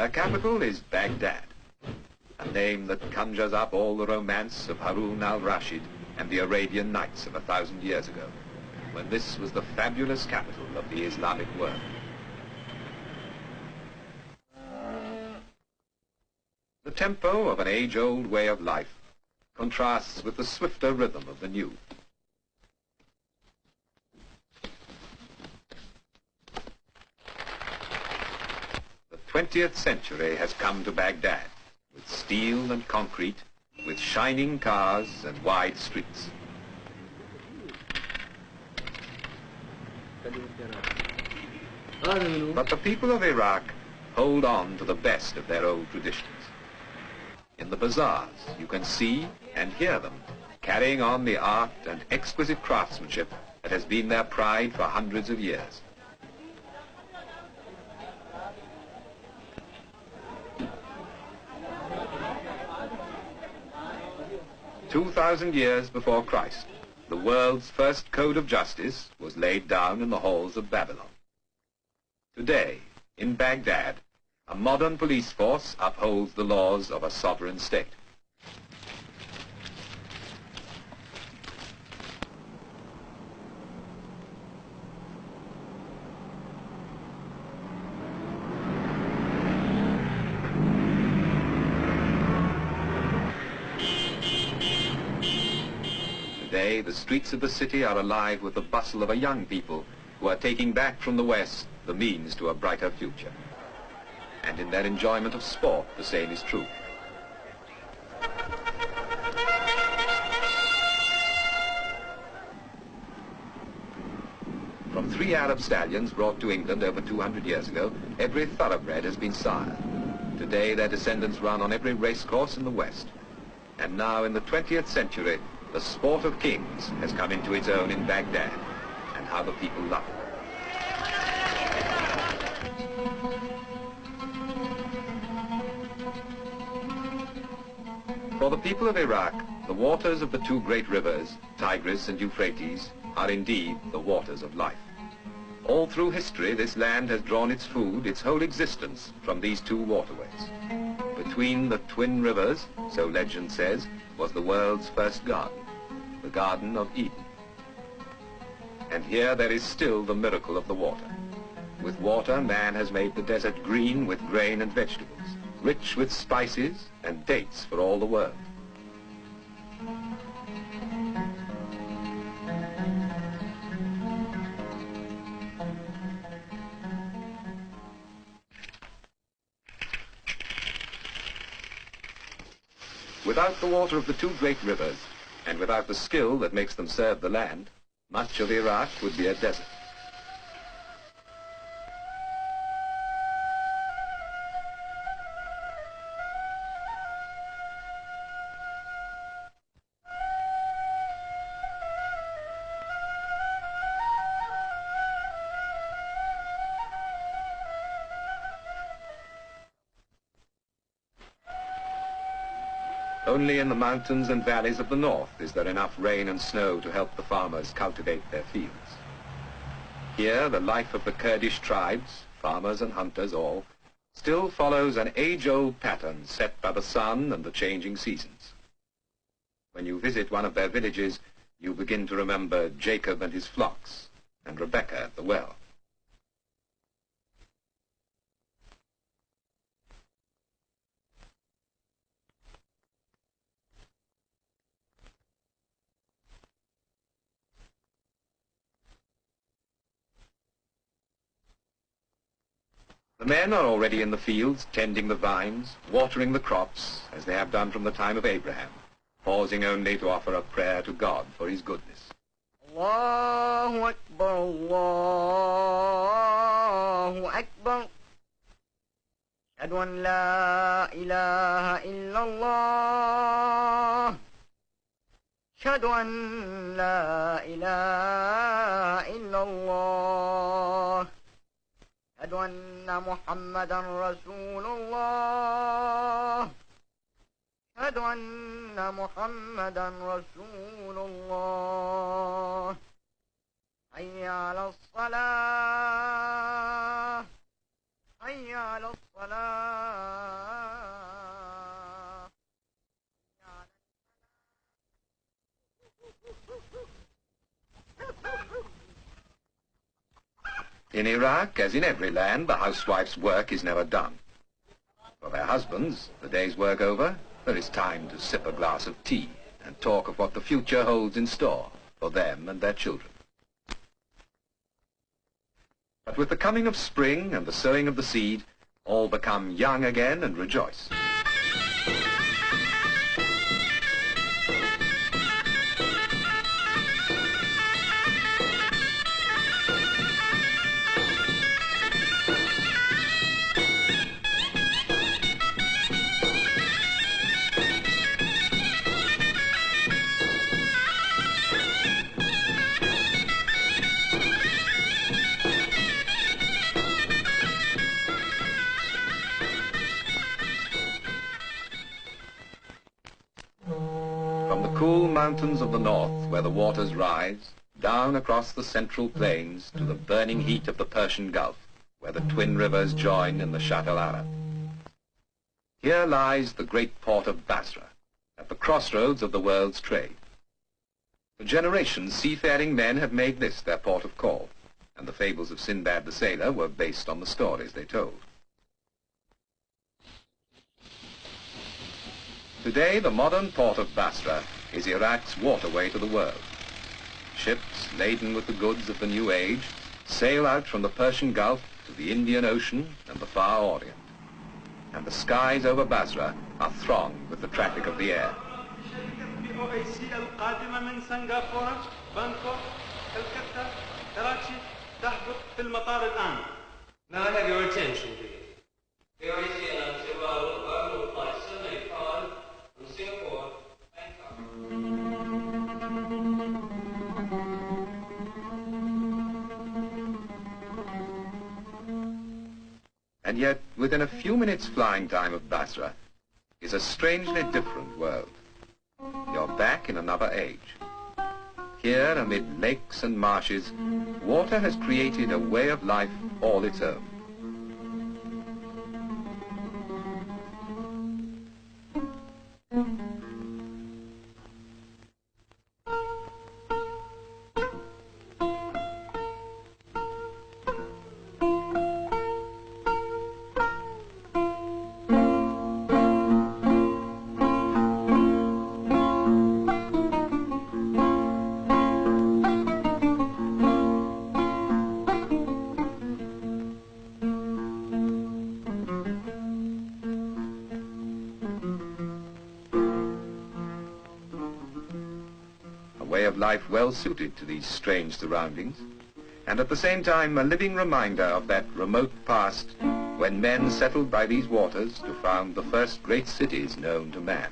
Her capital is Baghdad, a name that conjures up all the romance of Harun al-Rashid and the Arabian Nights of 1,000 years ago, when this was the fabulous capital of the Islamic world. The tempo of an age-old way of life contrasts with the swifter rhythm of the new. The 20th century has come to Baghdad, with steel and concrete, with shining cars and wide streets. But the people of Iraq hold on to the best of their old traditions. In the bazaars, you can see and hear them carrying on the art and exquisite craftsmanship that has been their pride for hundreds of years. "2,000 years before Christ, the world's first code of justice was laid down in the halls of Babylon. Today, in Baghdad, a modern police force upholds the laws of a sovereign state. Today, the streets of the city are alive with the bustle of a young people who are taking back from the West the means to a brighter future. And in their enjoyment of sport, the same is true. From 3 Arab stallions brought to England over 200 years ago, every thoroughbred has been sired. Today, their descendants run on every racecourse in the West. And now, in the 20th century, the sport of kings has come into its own in Baghdad, and how the people love it. For the people of Iraq, the waters of the 2 great rivers, Tigris and Euphrates, are indeed the waters of life. All through history, this land has drawn its food, its whole existence, from these 2 waterways. Between the twin rivers, so legend says, was the world's first garden, the Garden of Eden. And here there is still the miracle of the water. With water, man has made the desert green with grain and vegetables, rich with spices and dates for all the world. Without the water of the 2 great rivers, and without the skill that makes them serve the land, much of Iraq would be a desert. Only in the mountains and valleys of the north is there enough rain and snow to help the farmers cultivate their fields. Here, the life of the Kurdish tribes, farmers and hunters all, still follows an age-old pattern set by the sun and the changing seasons. When you visit one of their villages, you begin to remember Jacob and his flocks, and Rebecca at the well. The men are already in the fields, tending the vines, watering the crops, as they have done from the time of Abraham, pausing only to offer a prayer to God for his goodness. Allahu Akbar, Allahu Akbar. Ashhadu an la ilaha illallah. Ashhadu an la ilaha illallah. أشهد أن محمدا رسول الله أشهد أن محمدا رسول الله حي على الصلاة حي على الصلاة In Iraq, as in every land, the housewife's work is never done. For their husbands, the day's work over, there is time to sip a glass of tea and talk of what the future holds in store for them and their children. But with the coming of spring and the sowing of the seed, all become young again and rejoice. From the cool mountains of the north, where the waters rise, down across the central plains to the burning heat of the Persian Gulf, where the twin rivers join in the Shatt al-Arab. Here lies the great port of Basra, at the crossroads of the world's trade. For generations, seafaring men have made this their port of call, and the fables of Sinbad the Sailor were based on the stories they told. Today, the modern port of Basra is Iraq's waterway to the world. Ships laden with the goods of the new age sail out from the Persian Gulf to the Indian Ocean and the Far Orient. And the skies over Basra are thronged with the traffic of the air. And yet, within a few minutes flying time of Basra is a strangely different world. You're back in another age. Here, amid lakes and marshes, water has created a way of life all its own. Way of life well suited to these strange surroundings, and at the same time a living reminder of that remote past when men settled by these waters to found the first great cities known to man.